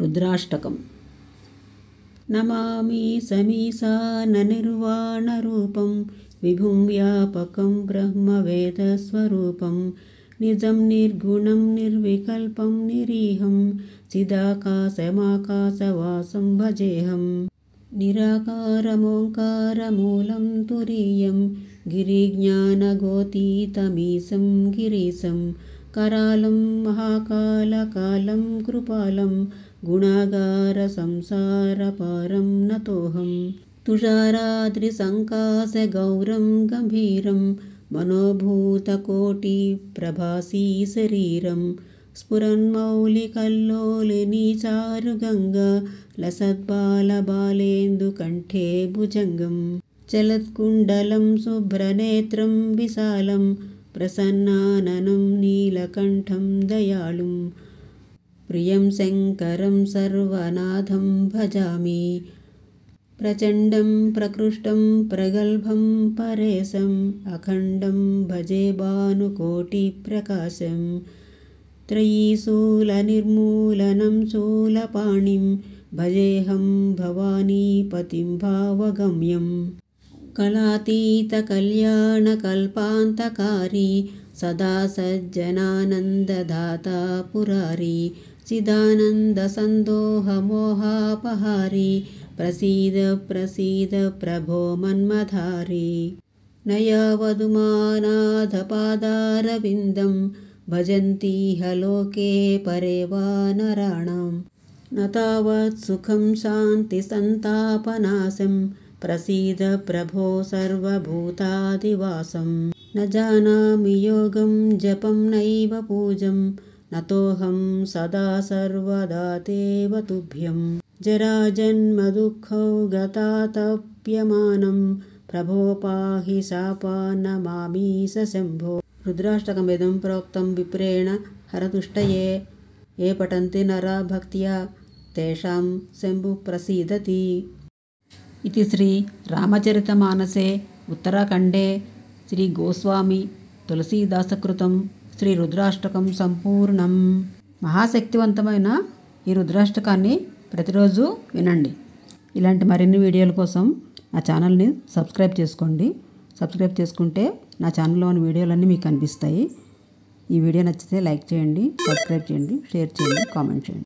रुद्राष्टकम्। नमामि समीशाननिर्वाणरूपं विभुं व्यापकं ब्रह्मवेदस्वरूपं निजं निर्गुणं निर्विकल्पं निरीहं चिदाकाशमाकाशवासं भजेऽहं। निराकारमोङ्कारमूलं तुरीयं गिरिज्ञानगोतीतमीशं गिरीशं करालं महाकालकालं कृपालं गुणागारसंसारपारं नतोऽहं। तुषाराद्रिसङ्काशगौरं गम्भीरं मनोभूतकोटिप्रभासी शरीरं स्फुरन्मौलिकल्लोलिनीचारुगङ्गा लसद्बालबालेन्दुकण्ठे भुजङ्गं चलत्कुण्डलं शुभ्रनेत्रं विशालं प्रसन्नाननं नीलकण्ठं दयालुं प्रियं शङ्करं सर्वनाथं भजामि। प्रचण्डं प्रकृष्टं प्रगल्भं परेशम् अखण्डं भजे भानुकोटिप्रकाशं त्रयीशूलनिर्मूलनं शूलपाणिं भजेऽहं भवानीपतिं भावगम्यं। कलातीतकल्याणकल्पान्तकारी सदा सज्जनानन्ददाता पुरारी चिदानन्दसन्दोहमोहापहारी प्रसीद प्रसीद प्रभो मन्मथारी। नयावधुमानाथपादारविन्दं भजन्तीह लोके परे वा नराणां न तावत् सुखं शान्तिसन्तापनाशं प्रसीद प्रभो सर्वभूतादिवासं। न जानामि योगं जपं नैव पूजं नतोऽहं सदा सर्वदा तेव तुभ्यं। जराजन्मदुःखौ गतातप्यमानं प्रभो पाहि शापान्नमामीश शम्भो। रुद्राष्टकमिदं प्रोक्तं विप्रेण हरतुष्टये ये पठन्ति नरा भक्त्या तेषां शम्भुः प्रसीदति। इति श्री रामचरितमानसे उत्तराखण्डे श्री गोस्वामी तुलसीदासकृतं శ్రీ రుద్రాష్టకం సంపూర్ణం. మహాశక్తివంతమైన ఈ రుద్రాష్టకాన్ని ప్రతిరోజు వినండి. ఇలాంటి మరిన్ని వీడియోల కోసం నా ఛానల్ని సబ్స్క్రైబ్ చేసుకోండి. సబ్స్క్రైబ్ చేసుకుంటే నా ఛానల్లోని వీడియోలన్నీ మీకు కనిపిస్తాయి. ఈ వీడియో నచ్చితే లైక్ చేయండి, సబ్స్క్రైబ్ చేయండి, షేర్ చేయండి, కామెంట్ చేయండి.